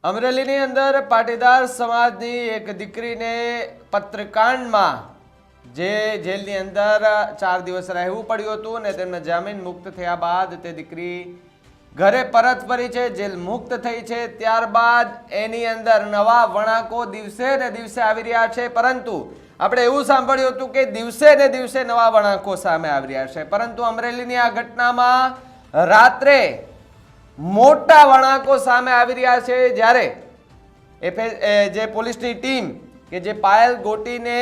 અમરેલીની અંદર પાટીદાર સમાજની એક દીકરીને પત્રકાંડમાં જે જેલની અંદર 4 દિવસ રહેવું પડ્યું હતું અને તેમને જામીન મુક્ત થયા બાદ તે દીકરી ઘરે પરત ફરી છે, જેલ મુક્ત થઈ છે। ત્યારબાદ એની અંદર નવા વણાકો દિવસે ને દિવસે આવી રહ્યા છે, પરંતુ આપણે એવું સાંભળ્યું હતું કે દિવસે ને દિવસે નવા વણાકો સામે આવી રહ્યા છે, પરંતુ અમરેલીની આ ઘટનામાં રાત્રે મોટા વણાકો સામે આવી રહ્યા છે। જ્યારે જે પોલીસની ટીમ કે જે પાયલ ગોટીને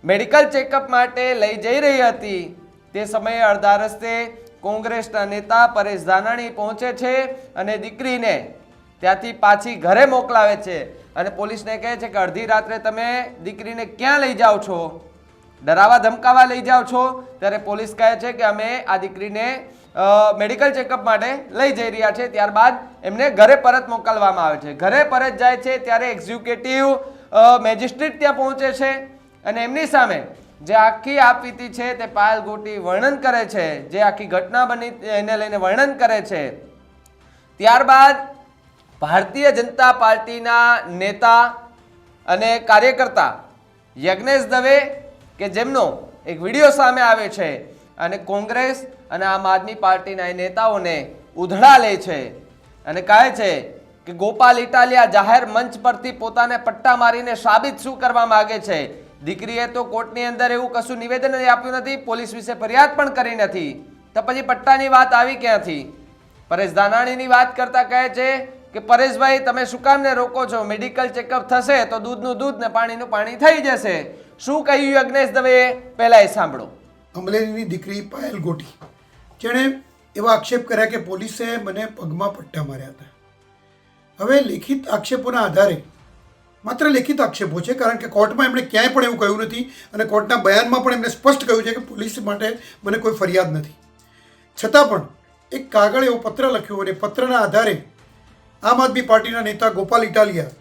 મેડિકલ ચેકઅપ માટે લઈ જઈ રહી હતી તે સમયે અડધા રસ્તે કોંગ્રેસના નેતા પરેશ ધાનાણી પહોંચે છે અને દીકરીને ત્યાંથી પાછી ઘરે મોકલાવે છે અને પોલીસને કહે છે કે અડધી રાત્રે તમે દીકરીને ક્યાં લઈ જાઓ છો, ડરાવા ધમકાવા લઈ જાઓ છો। ત્યારે પોલીસ કહે છે કે અમે આ દીકરીને મેડિકલ ચેકઅપ માટે લઈ જઈ રહ્યા છે। ત્યારબાદ એમને ઘરે પરત મોકલવામાં આવે છે। ઘરે પરત જાય છે ત્યારે એક્ઝિક્યુટિવ મેજિસ્ટ્રેટ ત્યાં પહોંચે છે અને એમની સામે જે આખી આપવીતી છે તે પાયલ ગોટી વર્ણન કરે છે, જે આખી ઘટના બની એને લઈને વર્ણન કરે છે। ત્યારબાદ ભારતીય જનતા પાર્ટીના નેતા અને કાર્યકર્તા યજ્ઞેશ દવે કે જેમનો એક વિડીયો સામે આવે છે અને કોંગ્રેસ અને આમ આદમી પાર્ટીના નેતાઓને ઉધડા લે છે અને કહે છે કે ગોપાલ ઇટાલિયા જાહેર મંચ પરથી પોતાને પટ્ટા મારીને સાબિત શું કરવા માંગે છે। દીકરીએ તો કોર્ટની અંદર એવું કશું નિવેદન આપ્યું નથી, પોલીસ વિશે ફરિયાદ પણ કરી નથી, તો પછી પટ્ટાની વાત આવી ક્યાંથી? પરેશ ધાનાણીની વાત કરતા કહે છે કે પરેશભાઈ તમે શું કામને રોકો છો, મેડિકલ ચેકઅપ થશે તો દૂધનું દૂધ ને પાણીનું પાણી થઈ જશે। શું કહ્યું યજ્ઞેશ દવે, પહેલા એ સાંભળો। અમરેલીની દીકરી પાયલ ગોટી જેણે એવા આક્ષેપ કર્યા કે પોલીસે મને પગમાં પટ્ટા માર્યા હતા। હવે લેખિત આક્ષેપોના આધારે, માત્ર લેખિત આક્ષેપો છે, કારણ કે કોર્ટમાં એમણે ક્યાંય પણ એવું કહ્યું નથી અને કોર્ટના બયાનમાં પણ એમણે સ્પષ્ટ કહ્યું છે કે પોલીસ માટે મને કોઈ ફરિયાદ નથી। છતાં પણ એક કાગળ એવો પત્ર લખ્યો અને પત્રના આધારે આમ આદમી પાર્ટીના નેતા ગોપાલ ઇટાલિયા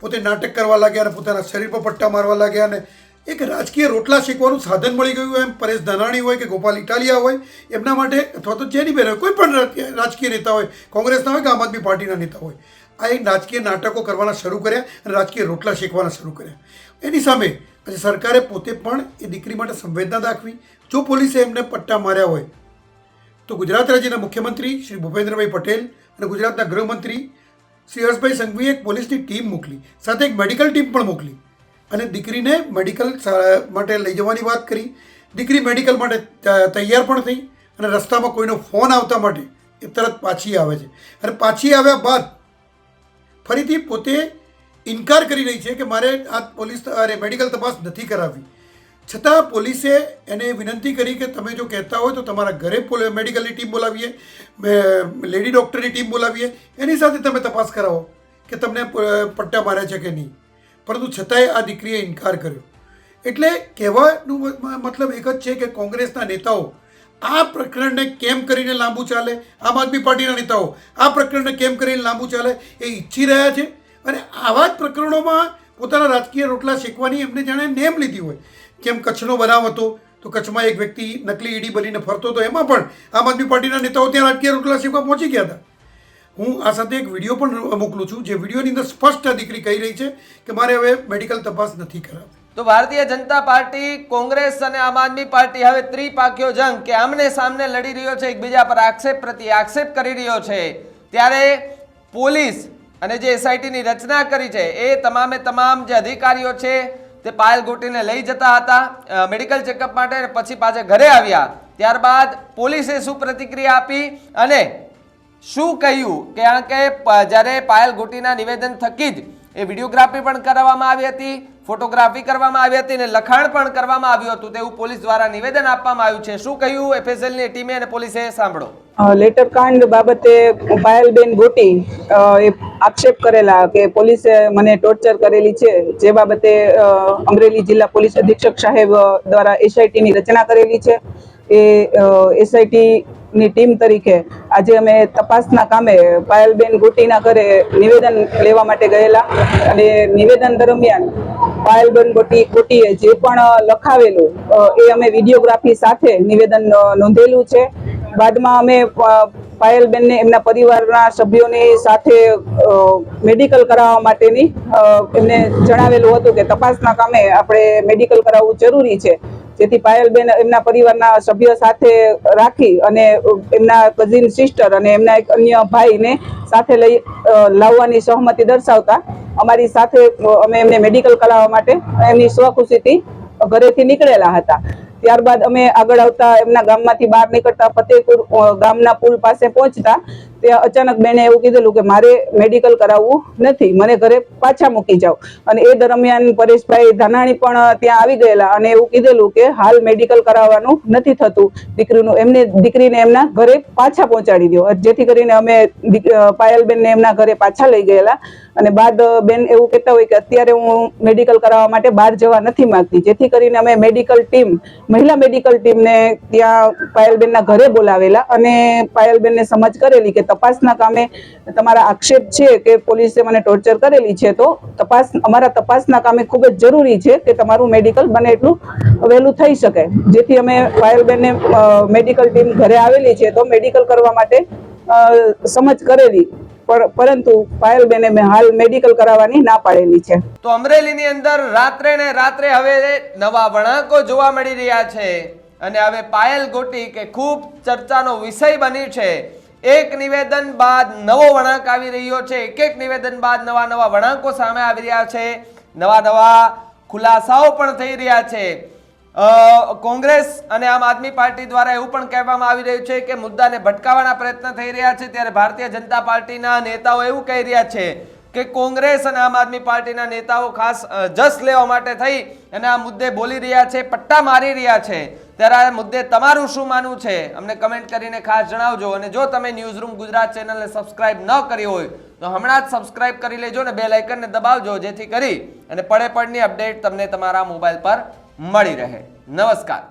પોતે નાટક કરવા લાગ્યા અને પોતાના શરીર પર પટ્ટા મારવા લાગ્યા અને એક રાજકીય રોટલા શેકવાનું સાધન મળી ગયું। એમ પરેશ ધાનાણી હોય કે ગોપાલ ઇટાલિયા હોય એમના માટે, અથવા તો જેની બેન હોય, કોઈ પણ રાજકીય નેતા હોય, કોંગ્રેસના હોય કે આમ આદમી પાર્ટીના નેતા હોય, આ એક રાજકીય નાટકો કરવાના શરૂ કર્યા અને રાજકીય રોટલા શેકવાના શરૂ કર્યા। એની સામે આજે સરકારે પોતે પણ એ દીકરી માટે સંવેદના દાખવી। જો પોલીસે એમને પટ્ટા માર્યા હોય તો ગુજરાત રાજ્યના મુખ્યમંત્રી શ્રી ભૂપેન્દ્રભાઈ પટેલ અને ગુજરાતના ગૃહમંત્રી શ્રી હર્ષભાઈ સંઘવીએ એક પોલીસની ટીમ મોકલી, સાથે એક મેડિકલ ટીમ પણ મોકલી અને દીકરીને મેડિકલ માટે લઈ જવાની વાત કરી। દીકરી મેડિકલ માટે તૈયાર પણ થઈ અને રસ્તામાં કોઈનો ફોન આવતા માટે એ તરત પાછી આવે છે અને પાછી આવ્યા બાદ ફરીથી પોતે ઇનકાર કરી રહી છે કે મારે આ પોલીસ મેડિકલ તપાસ નથી કરાવવી। છતાં પોલીસે એને વિનંતી કરી કે તમે જો કહેતા હોય તો તમારા ઘરે મેડિકલની ટીમ બોલાવીએ, લેડી ડૉક્ટરની ટીમ બોલાવીએ, એની સાથે તમે તપાસ કરાવો કે તમને પટ્ટા માર્યા છે કે નહીં, પરંતુ છતાંય આ દીકરીએ ઇનકાર કર્યો। એટલે કહેવાનું મતલબ એક જ છે કે કોંગ્રેસના નેતાઓ આ પ્રકરણને કેમ કરીને લાંબુ ચાલે, આમ આદમી પાર્ટીના નેતાઓ આ પ્રકરણને કેમ કરીને લાંબુ ચાલે એ ઈચ્છી રહ્યા છે અને આવા જ પ્રકરણોમાં પોતાના રાજકીય રોટલા શેકવાની એમને જાણે નેમ લીધી હોય। જેમ કચ્છનો બનાવ હતો તો કચ્છમાં એક વ્યક્તિ નકલી ઈડી બનીને ફરતો હતો, એમાં પણ આમ આદમી પાર્ટીના નેતાઓ ત્યાં રાજકીય રોટલા શેકવા પહોંચી ગયા હતા। હું આ સાથે એક વિડીયો પણ મોકલું છું, જે વિડીયોની અંદર સ્પષ્ટ આ દીકરી કહી રહી છે કે મારે હવે મેડિકલ તપાસ નથી કરાવવી। તો ભારતીય જનતા પાર્ટી, કોંગ્રેસ અને આમ આદમી પાર્ટી હવે ત્રિપાખ્યો જંગ કે આમને સામને લડી રહ્યો છે, એકબીજા પર આક્ષેપ પ્રતિ આક્ષેપ કરી રહ્યો છે। ત્યારે પોલીસ અને જે એસઆઈટીની રચના કરી છે એ તમામે તમામ જે અધિકારીઓ છે તે પાયલ ગોટીને લઈ જતા હતા મેડિકલ ચેકઅપ માટે અને પછી પાછા ઘરે આવ્યા। ત્યારબાદ પોલીસે શું પ્રતિક્રિયા આપી અને શું કહ્યું કે જ્યારે પાયલ ગોટીના નિવેદન થકી જ એ વિડીયોગ્રાફી પણ કરવામાં આવી હતી, ફોટોગ્રાફી કરવામાં આવી હતી અને લખાણ પણ કરવામાં આવ્યું હતું તેવું પોલીસ દ્વારા નિવેદન આપવામાં આવ્યું છે। શું કહ્યું એફએસએલની ટીમે અને પોલીસે, સાંભળો। લેટર કાંડ બાબતે પાયલબેન ગોટી એ આક્ષેપ કરેલા કે પોલીસે મને ટોર્ચર કરેલી છે, જે બાબતે અમરેલી જિલ્લા પોલીસ અધિક્ષક સાહેબ દ્વારા એસઆઈટીની રચના કરેલી છે। એ એસઆઈટીની ટીમ તરીકે આજે અમે તપાસના કામે પાયલબેન ગોટીના ઘરે નિવેદન લેવા માટે ગયેલા અને નિવેદન દરમિયાન પાયલબેન ગોટીએ જે પણ લખાવેલું એ અમે વિડીયોગ્રાફી સાથે નિવેદન નોંધેલું છે। બાદમાં અમે પાયલબેનને એમના પરિવારના સભ્યોની સાથે મેડિકલ કરાવવા માટેની એમને જણાવેલું હતું કે તપાસના કામે આપણે મેડિકલ કરાવવું જરૂરી છે, જેથી પાયલબેન એમના પરિવારના સભ્યો સાથે રાખી અને એમના કઝિન સિસ્ટર અને એમના એક અન્ય ભાઈને સાથે લઈ લાવવાની સહમતિ દર્શાવતા અમારી સાથે અમે એમને મેડિકલ કરાવવા માટે એમની સ્વખુશીથી ઘરેથી નીકળેલા હતા. ત્યારબાદ અમે આગળ આવતા એમના ગામમાંથી બહાર નીકળતા ફતેહપુર ગામના પુલ પાસે પહોંચતા ત્યાં અચાનક બેને એવું કીધેલું કે મારે મેડિકલ કરાવવું નથી, મને ઘરે પાછા મૂકી જાઓ. અને એ દરમિયાન પરેશભાઈ ધાનાણી પણ ત્યાં આવી ગયેલા અને એવું કીધેલું કે હાલ મેડિકલ કરાવવાનું નથી થતું, દીકરીને એમના ઘરે પાછા પહોંચાડી દો. જેથી કરીને અમે પાયલબેનને એમના ઘરે પાછા લઈ ગયેલા. અને બાદ બેન એવું કહેતા હોય કે અત્યારે હું મેડિકલ કરાવવા માટે બહાર જવા નથી માંગતી, જેથી કરીને અમે મહિલા મેડિકલ ટીમને ત્યાં પાયલબેનના ઘરે બોલાવેલા અને પાયલબેનને સમજ કરેલી કે તપાસના કામે તમારા આક્ષેપ છે કે પોલીસે મને ટોર્ચર કરેલી છે, તો અમારા તપાસના કામે ખૂબ જ જરૂરી છે કે તમારું મેડિકલ બને એટલું વહેલું થઈ શકે. જેથી અમે પાયલબેનને મેડિકલ ટીમ ઘરે આવેલી છે તો મેડિકલ કરવા માટે સમજ કરેલી, પરંતુ પાયલબેને મેં હાલ મેડિકલ કરાવવાની ના પાડેલી છે. તો અમરેલીની અંદર રાત્રે ને રાત્રે હવે નવા વળાંકો જોવા મળી રહ્યા છે અને હવે પાયલ ગોટી કે ખૂબ ચર્ચાનો વિષય બની છે. એક નિવેદન બાદ નવો વળાંક આવી રહ્યો છે, એક નિવેદન બાદ નવા વળાંકો સામે આવી રહ્યા છે, નવા ખુલાસાઓ પણ થઈ રહ્યા છે. કોંગ્રેસ અને આમ આદમી પાર્ટી દ્વારા એવું પણ કહેવામાં આવી રહ્યું છે કે મુદ્દાને ભટકાવવાના પ્રયત્ન થઈ રહ્યા છે, ત્યારે ભારતીય જનતા પાર્ટીના નેતાઓ એવું કહી રહ્યા છે કે કોંગ્રેસ અને આમ આદમી પાર્ટીના નેતાઓ ખાસ જસ લેવા માટે થઈ અને આ મુદ્દે બોલી રહ્યા છે, પટ્ટા મારી રહ્યા છે. ત્યારે આ મુદ્દે તમારું શું માનવું છે અમને કમેન્ટ કરીને ખાસ જણાવજો. અને જો તમે ન્યૂઝરૂમ ગુજરાત ચેનલને સબસ્ક્રાઇબ ન કરી હોય તો હમણાં જ સબસ્ક્રાઇબ કરી લેજો અને બેલ આઇકનને દબાવજો, જેથી કરી અને પડે પડની અપડેટ તમને તમારા મોબાઈલ પર મળી રહે. નમસ્કાર.